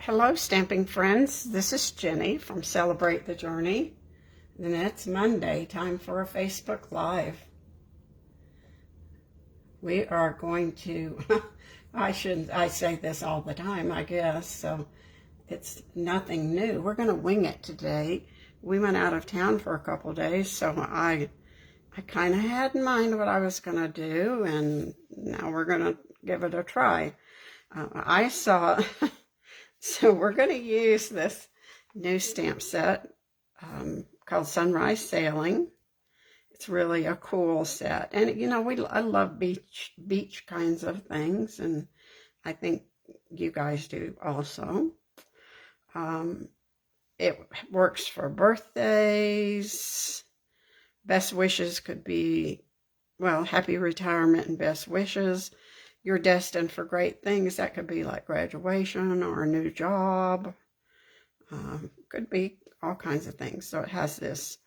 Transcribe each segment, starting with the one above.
Hello, stamping friends. This is Jenny from Celebrate the Journey. And it's Monday, time for a Facebook Live. We are going to, I say this all the time, I guess, so it's nothing new. We're going to wing it today. We went out of town for a couple days, so I kind of had in mind what I was going to do, and now we're going to give it a try. So we're going to use this new stamp set called Sunrise Sailing. It's really a cool set. And, you know, I love beach kinds of things, and I think you guys do also. It works for birthdays. Best wishes could be, well, happy retirement and best wishes. You're destined for great things. That could be like graduation or a new job. Could be all kinds of things. So it has this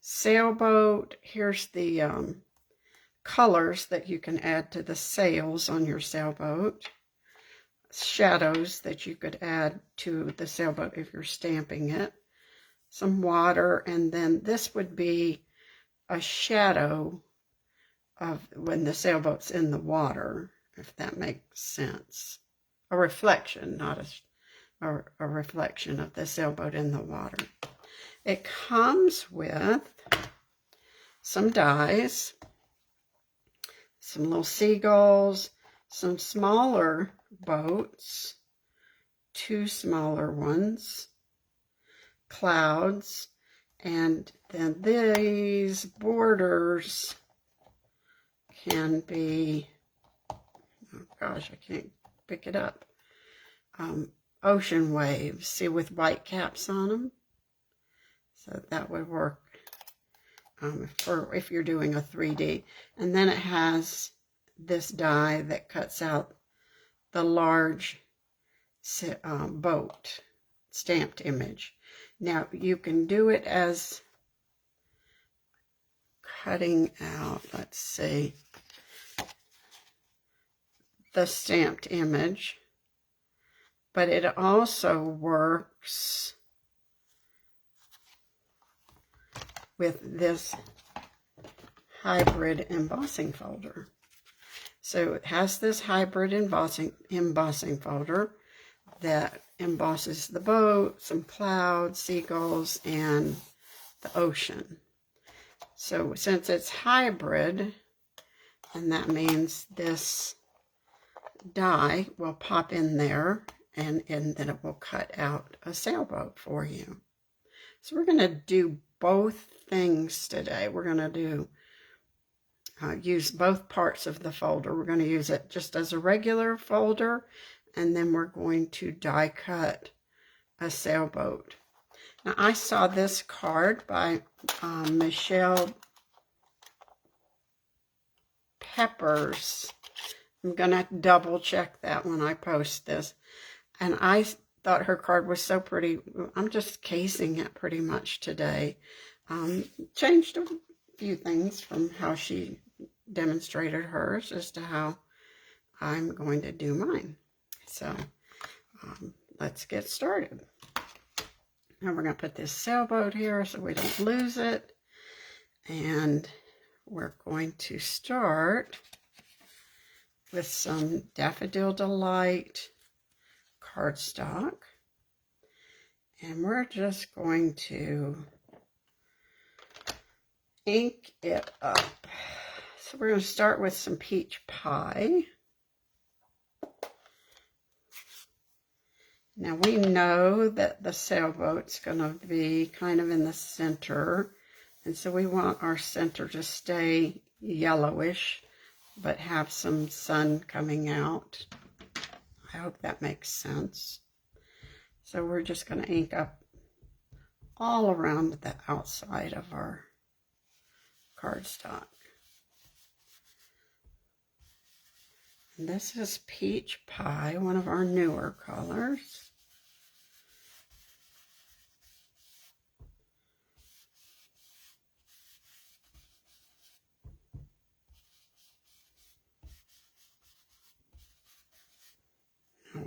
sailboat. Here's the colors that you can add to the sails on your sailboat. Shadows that you could add to the sailboat if you're stamping it. Some water, and then this would be a shadow of when the sailboat's in the water, if that makes sense. A reflection, not a reflection of the sailboat in the water. It comes with some dies, some little seagulls, some smaller boats, two smaller ones, clouds, and then these borders can be, oh gosh, I can't pick it up, ocean waves, see, with white caps on them. So that would work for if you're doing a 3D. And then it has this die that cuts out the large boat stamped image. Now you can do it as cutting out, let's see, the stamped image, but it also works with this hybrid embossing folder. So it has this hybrid embossing folder that embosses the boat, some clouds, seagulls, and the ocean. So since it's hybrid, and that means this die will pop in there, and then it will cut out a sailboat for you. So we're going to do both things today. We're going to do use both parts of the folder. We're going to use it just as a regular folder, and then we're going to die cut a sailboat. Now, I saw this card by Michelle Peppers. I'm going to double check that when I post this. And I thought her card was so pretty. I'm just casing it pretty much today. Changed a few things from how she demonstrated hers as to how I'm going to do mine. So let's get started. Now we're going to put this sailboat here so we don't lose it. And we're going to start with some Daffodil Delight cardstock. And we're just going to ink it up. So we're going to start with some peach pie. Now we know that the sailboat's going to be kind of in the center, and so we want our center to stay yellowish, but have some sun coming out. I hope that makes sense. So we're just going to ink up all around the outside of our cardstock. And this is Peach Pie, one of our newer colors.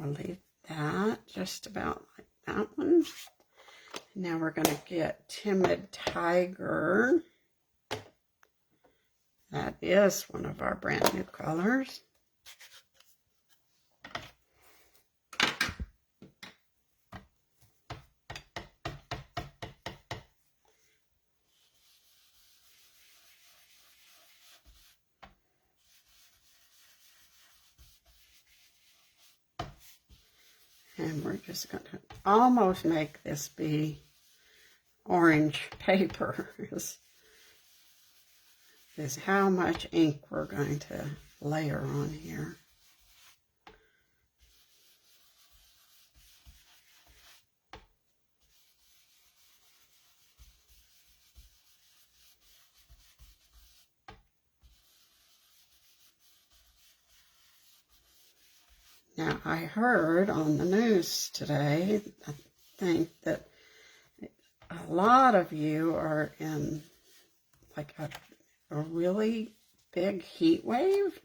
I'll leave that. just about like that one. Now we're going to get Timid Tiger. That is one of our brand new colors. And we're just going to almost make this be orange paper. is how much ink we're going to layer on here. Now, I heard on the news today, I think that a lot of you are in like a really big heat wave.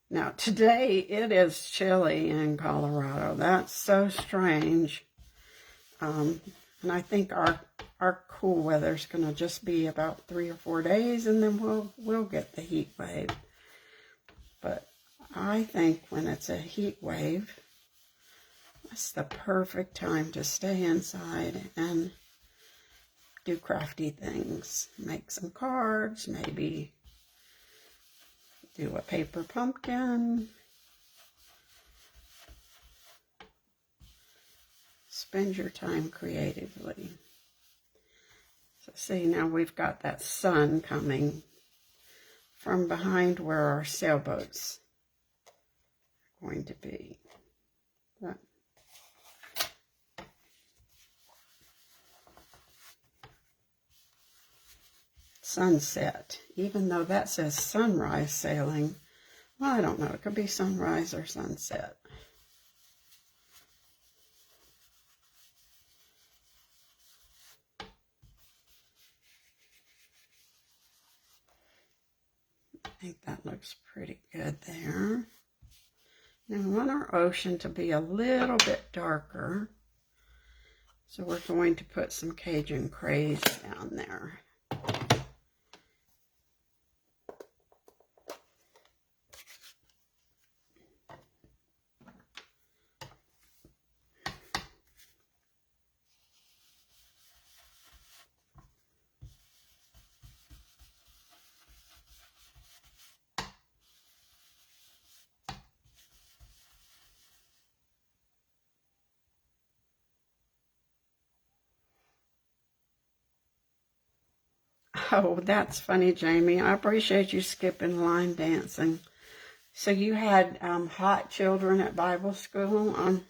Now, today it is chilly in Colorado. That's so strange. And I think our cool weather is going to just be about 3 or 4 days, and then we'll get the heat wave. But I think when it's a heat wave, that's the perfect time to stay inside and do crafty things. Make some cards, maybe do a paper pumpkin. Spend your time creatively. So see, now we've got that sun coming from behind where our sailboats are going to be. But sunset, even though that says sunrise sailing, well, I don't know, it could be sunrise or sunset. I think that looks pretty good there. Now we want our ocean to be a little bit darker, so we're going to put some Cajun craze down there. Oh, that's funny, Jamie. I appreciate you skipping line dancing. So you had hot children at Bible school?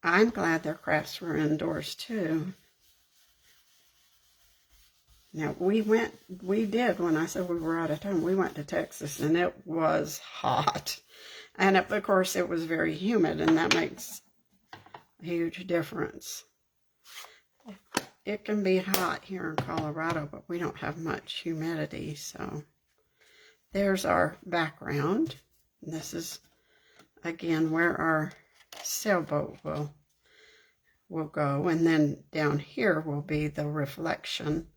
I'm glad their crafts were indoors too. Now, we did, when I said we were out of town, we went to Texas, and it was hot. And of course, it was very humid, and that makes a huge difference. It can be hot here in Colorado, but we don't have much humidity, so there's our background. This is, again, where our sailboat will go, and then down here will be the reflection,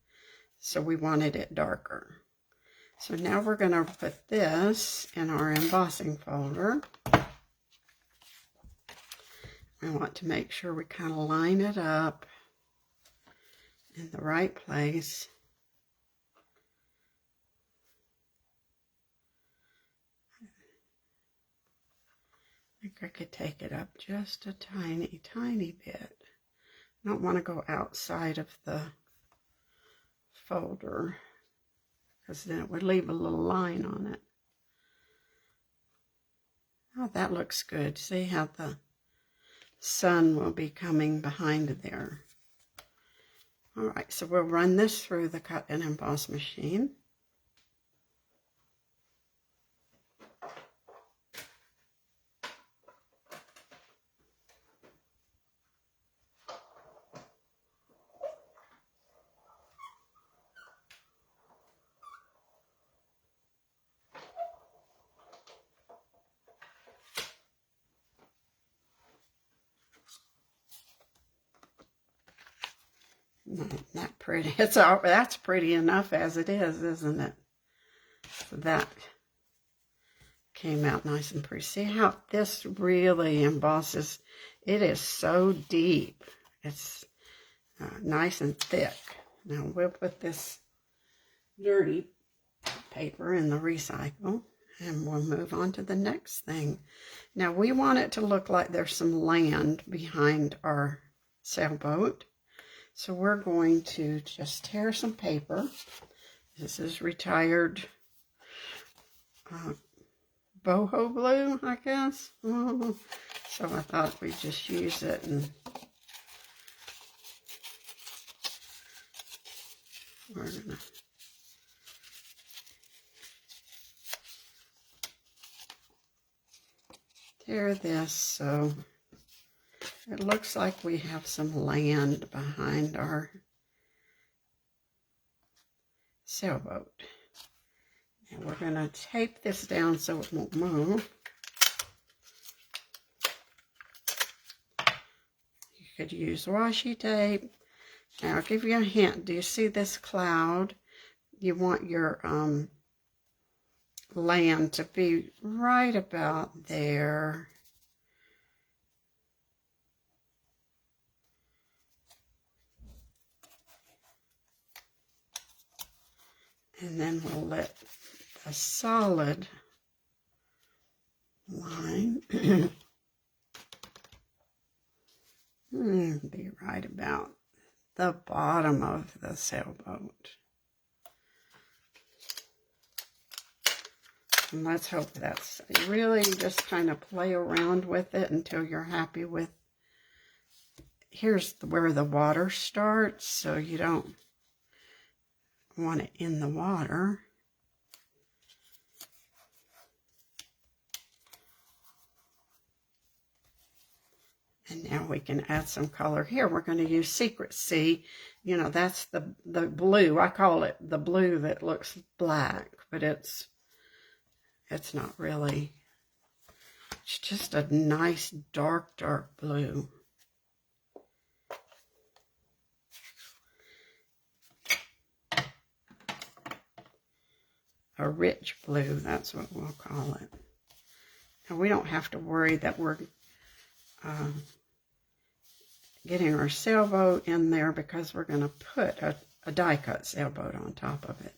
so we wanted it darker. So now we're going to put this in our embossing folder. I want to make sure we kind of line it up in the right place. I think I could take it up just a tiny, tiny bit. I don't want to go outside of the folder, because then it would leave a little line on it. Oh, that looks good. See how the sun will be coming behind there. All right, so we'll run this through the cut and emboss machine. Not that pretty. That's pretty enough as it is, isn't it? So that came out nice and pretty. See how this really embosses? It is so deep. It's nice and thick. Now we'll put this dirty paper in the recycle and we'll move on to the next thing. Now we want it to look like there's some land behind our sailboat. So we're going to just tear some paper. This is retired boho glue, I guess. So I thought we'd just use it and we're gonna tear this so it looks like we have some land behind our sailboat. And we're going to tape this down so it won't move. You could use washi tape. Now I'll give you a hint. Do you see this cloud? You want your land to be right about there. And then we'll let the solid line be right about the bottom of the sailboat. And let's hope that's really just kind of play around with it until you're happy with. Here's where the water starts, so you don't want it in the water. And now we can add some color here. We're going to use Secret Sea. You know, that's the blue. I call it the blue that looks black, but it's not really. It's just a nice dark blue. A rich blue, that's what we'll call it. And we don't have to worry that we're getting our sailboat in there because we're going to put a die-cut sailboat on top of it.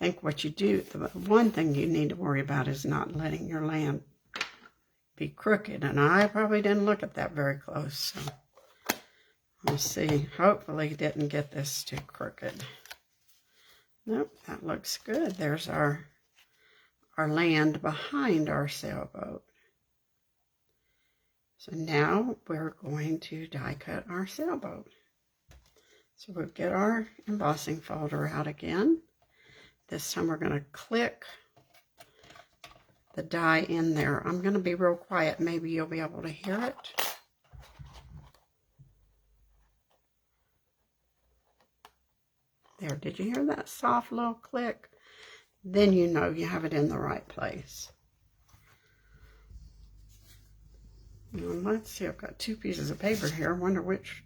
I think what you do, the one thing you need to worry about is not letting your land be crooked. And I probably didn't look at that very close. So we'll see. Hopefully didn't get this too crooked. Nope, that looks good. There's our land behind our sailboat. So now we're going to die cut our sailboat. So we'll get our embossing folder out again. This time we're going to click the die in there. I'm going to be real quiet. Maybe you'll be able to hear it. There, did you hear that soft little click? Then you know you have it in the right place. Now, let's see, I've got two pieces of paper here. I wonder which.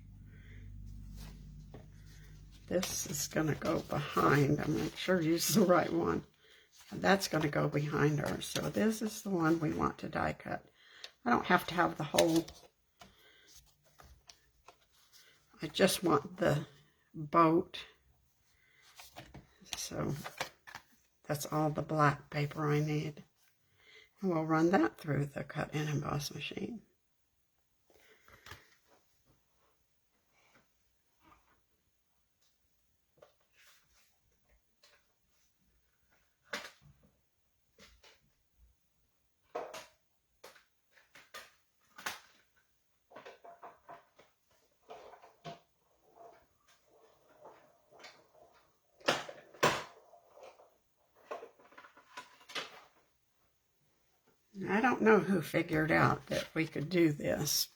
This is going to go behind. I'm not sure use the right one. And that's going to go behind ours. So this is the one we want to die cut. I don't have to have the whole. I just want the boat. So that's all the black paper I need. And we'll run that through the cut and emboss machine. I don't know who figured out that we could do this,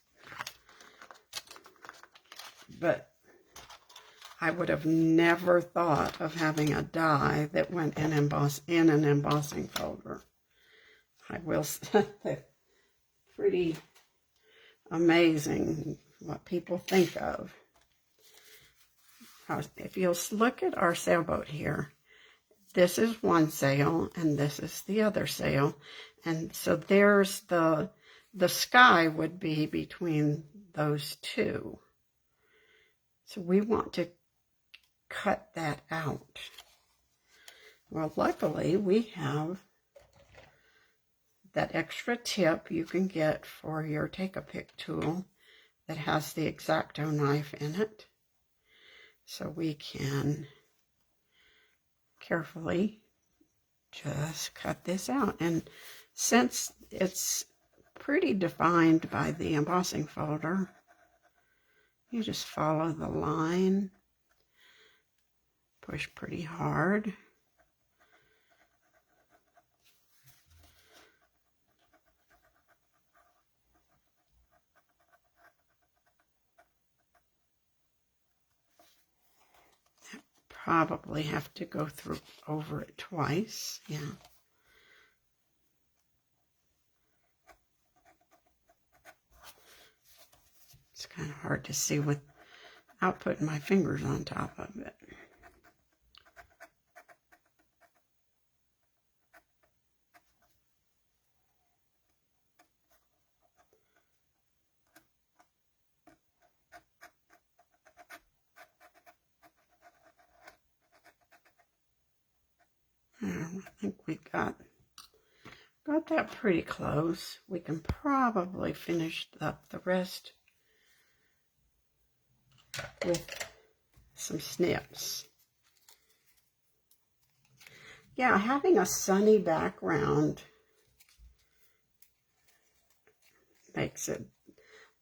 but I would have never thought of having a die that went in an embossing folder. I will say, pretty amazing what people think of. If you'll look at our sailboat here, this is one sail and this is the other sail. And so there's the sky would be between those two. So we want to cut that out. Well, luckily we have that extra tip you can get for your Take-A-Pick tool that has the X-Acto knife in it. So we can carefully just cut this out. And since it's pretty defined by the embossing folder, you just follow the line, push pretty hard. Probably have to go through over it twice, yeah. It's kind of hard to see without putting my fingers on top of it. I think we got that pretty close. We can probably finish up the rest with some snips. Yeah, having a sunny background makes it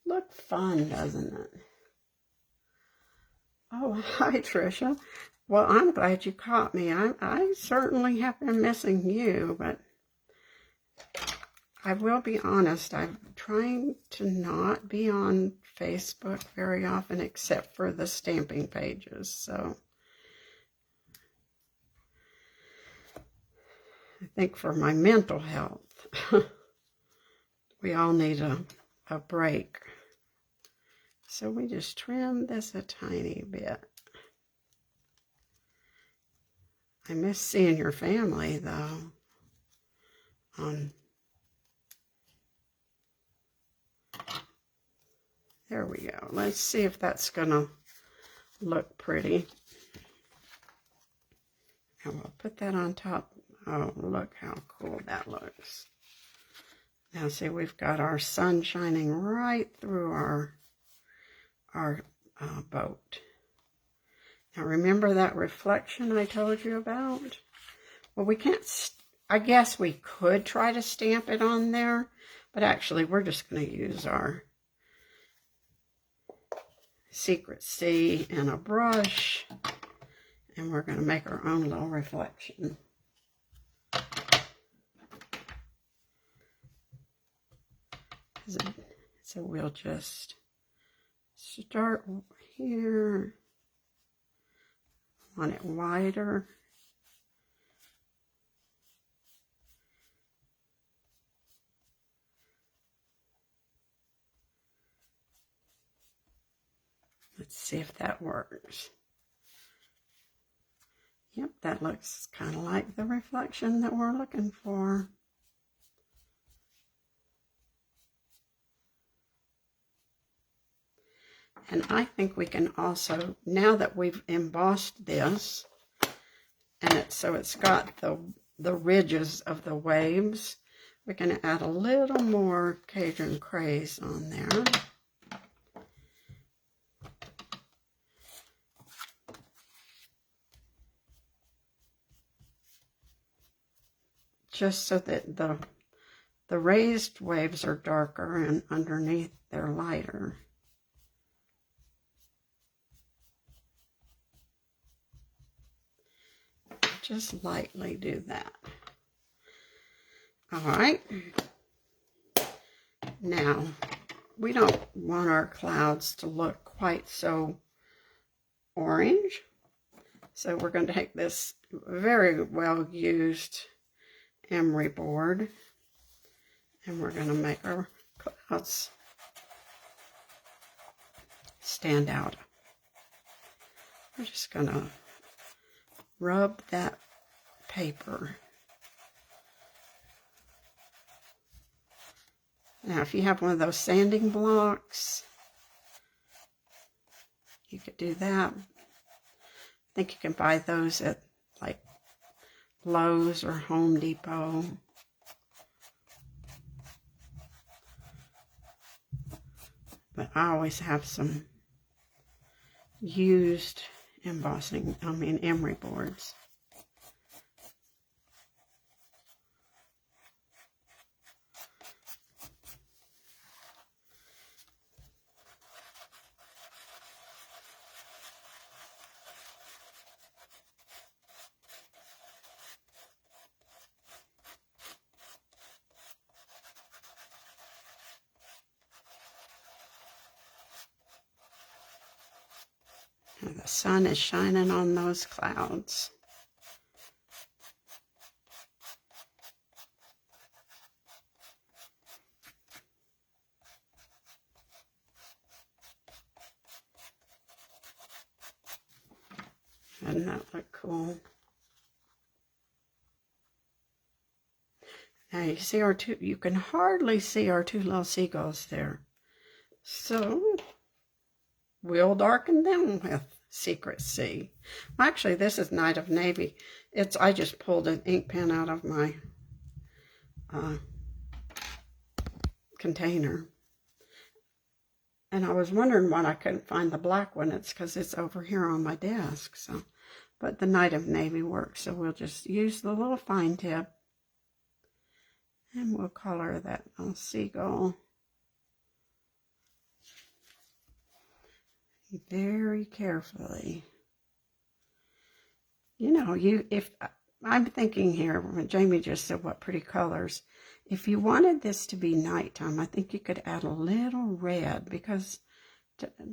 look fun, doesn't it? Oh, hi, Tricia. Well, I'm glad you caught me. I certainly have been missing you, but I will be honest, I'm trying to not be on Facebook very often except for the stamping pages, so I think for my mental health, we all need a break. So we just trim this a tiny bit. I miss seeing your family, though. There we go. Let's see if that's gonna look pretty. And we'll put that on top. Oh, look how cool that looks. Now see, we've got our sun shining right through our boat. Now remember that reflection I told you about? Well, we can't, I guess we could try to stamp it on there, but actually we're just going to use our Secret C and a brush, and we're going to make our own little reflection. So we'll just start here. Want it wider. Let's see if that works. Yep, that looks kind of like the reflection that we're looking for. And I think we can also, now that we've embossed this, and so it's got the ridges of the waves, we can add a little more Cajun Craze on there. Just so that the raised waves are darker and underneath they're lighter. Just lightly do that. All right. Now, we don't want our clouds to look quite so orange. So we're going to take this very well used emery board and we're going to make our clouds stand out. We're just going to rub that paper. Now, if you have one of those sanding blocks, you could do that. I think you can buy those at like Lowe's or Home Depot. But I always have some used emery boards. And the sun is shining on those clouds. Doesn't that look cool? Now you see you can hardly see our two little seagulls there. So we'll darken them with Secret Sea. Actually, this is Night of Navy. I just pulled an ink pen out of my container. And I was wondering why I couldn't find the black one. It's because it's over here on my desk. But the Night of Navy works. So we'll just use the little fine tip. And we'll color that little seagull. Very carefully. You know, if I'm thinking here, when Jamie just said what pretty colors, if you wanted this to be nighttime, I think you could add a little red, because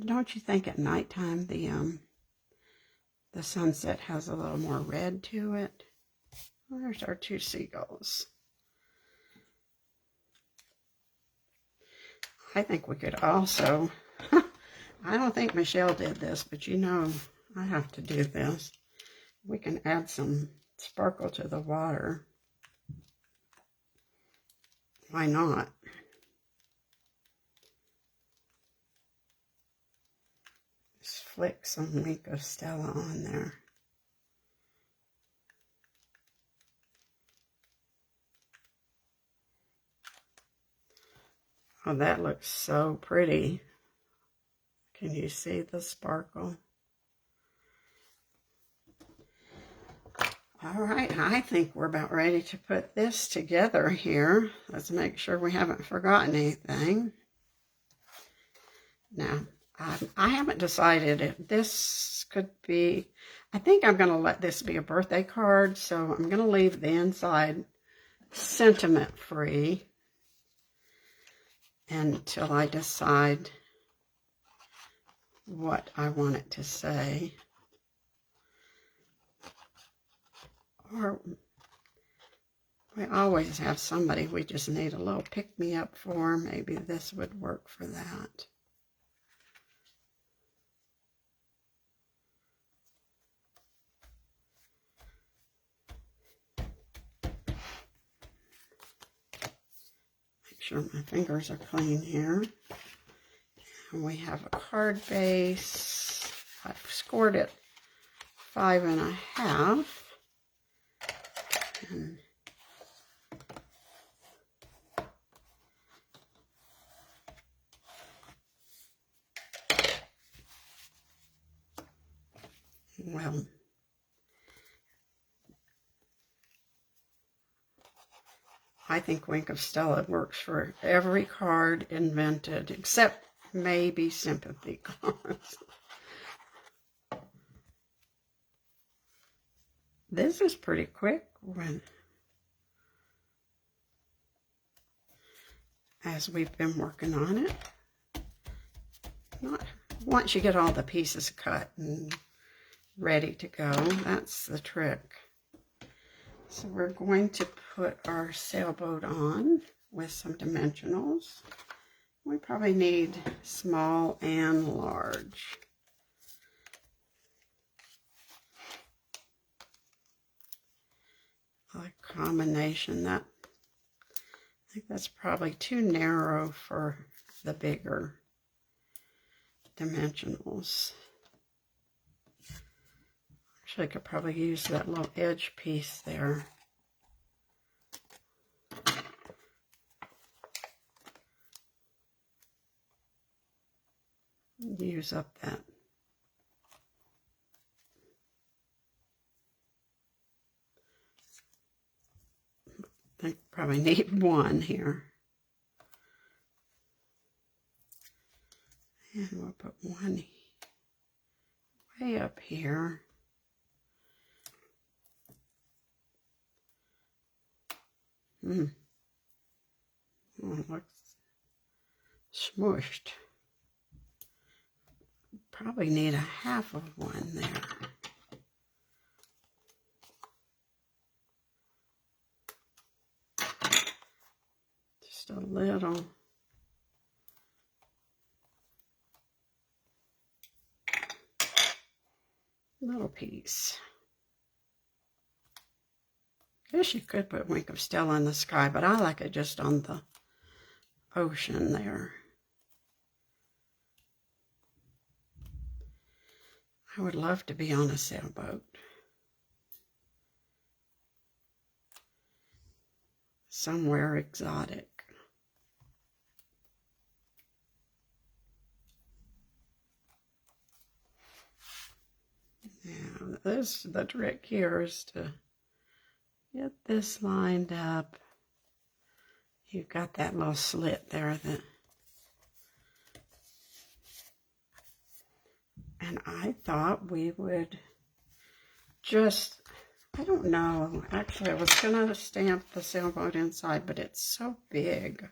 don't you think at nighttime the sunset has a little more red to it? There's our two seagulls. I think we could also, I don't think Michelle did this, but you know I have to do this. We can add some sparkle to the water. Why not? Just flick some Wink of Stella on there. Oh, that looks so pretty. Can you see the sparkle? All right, I think we're about ready to put this together here. Let's make sure we haven't forgotten anything. Now, I haven't decided if this could be, I think I'm going to let this be a birthday card, so I'm going to leave the inside sentiment free until I decide what I want it to say. Or we always have somebody we just need a little pick-me-up for. Maybe this would work for that. Make sure my fingers are clean here. And we have a card base. I've scored it 5.5. And well, I think Wink of Stella works for every card invented, except maybe sympathy cards. This is pretty quick. as we've been working on it. Not once you get all the pieces cut and ready to go, that's the trick. So we're going to put our sailboat on with some dimensionals. We probably need small and large. A combination that, I think that's probably too narrow for the bigger dimensionals. Actually, I could probably use that little edge piece there. Use up that. I think probably need one here. And we'll put one way up here. Oh, it looks smooshed. Probably need a half of one there. Just a little. Little piece. Guess you could put Wink of Stella in the sky, but I like it just on the ocean there. I would love to be on a sailboat. Somewhere exotic. Now, the trick here is to get this lined up. You've got that little slit there that, and I thought we would just, I don't know, actually I was gonna stamp the sailboat inside, but it's so big.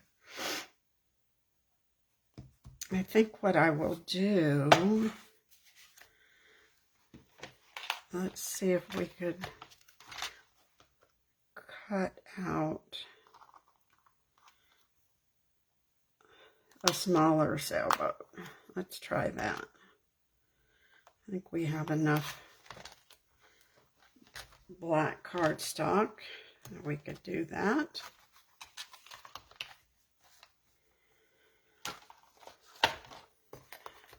I think what I will do, let's see if we could cut out a smaller sailboat. Let's try that. I think we have enough black cardstock that we could do that.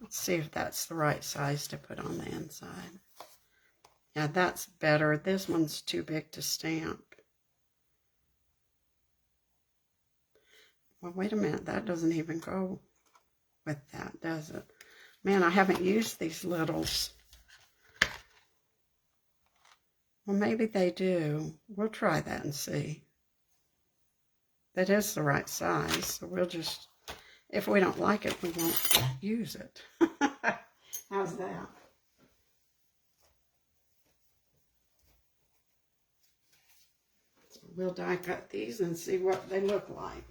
Let's see if that's the right size to put on the inside. Yeah, that's better. This one's too big to stamp. Well, wait a minute. That doesn't even go with that, does it? Man, I haven't used these littles. Well, maybe they do. We'll try that and see. That is the right size, so we'll just, if we don't like it, we won't use it. How's that? So we'll die cut these and see what they look like.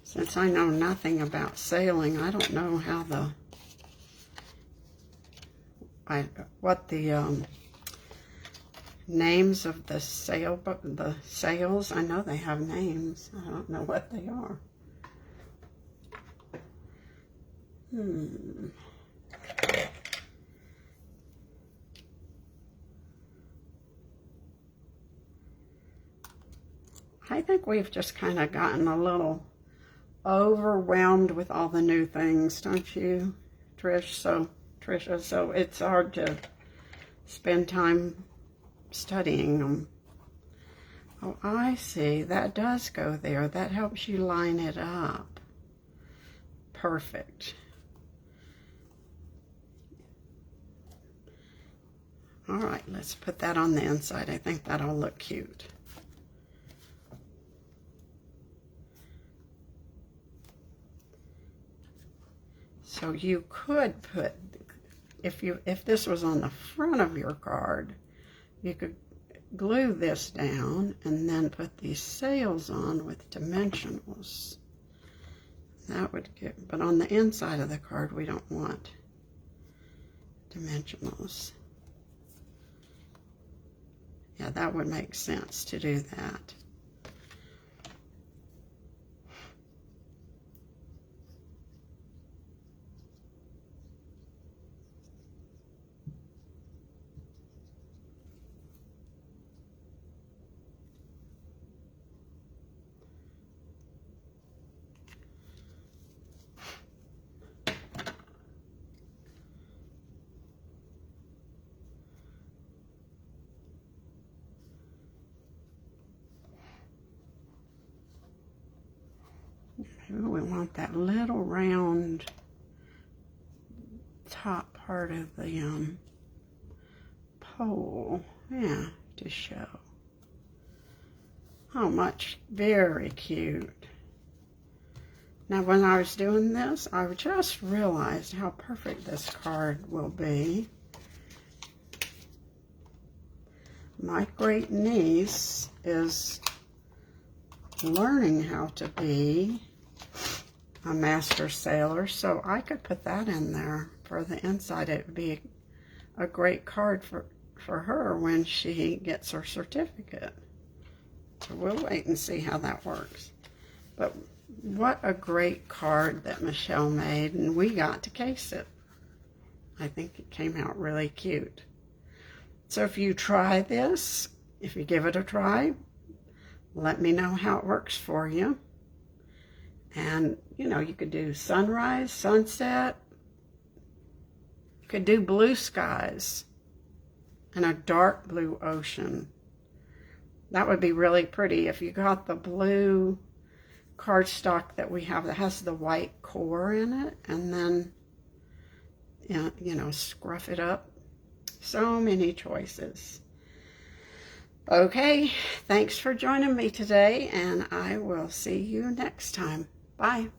Since I know nothing about sailing, I don't know how what the names of the sails. I know they have names. I don't know what they are. I think we've just kind of gotten a little overwhelmed with all the new things, don't you, Trish? So Tricia, so it's hard to spend time studying them. Oh, I see. That does go there. That helps you line it up. Perfect. All right, let's put that on the inside. I think that'll look cute. So you could put, if this was on the front of your card, you could glue this down and then put these sails on with dimensionals. That would get, but on the inside of the card we don't want dimensionals. Yeah, that would make sense to do that. Maybe we want that little round top part of the pole, yeah, to show. How much, very cute. Now when I was doing this, I just realized how perfect this card will be. My great niece is learning how to be a master sailor, so I could put that in there for the inside. It would be a great card for her when she gets her certificate. So we'll wait and see how that works. But what a great card that Michelle made, and we got to case it. I think it came out really cute. So if you try this, if you give it a try, let me know how it works for you. And, you know, you could do sunrise, sunset. You could do blue skies and a dark blue ocean. That would be really pretty if you got the blue cardstock that we have that has the white core in it, and then, you know, scruff it up. So many choices. Okay, thanks for joining me today, and I will see you next time. Bye.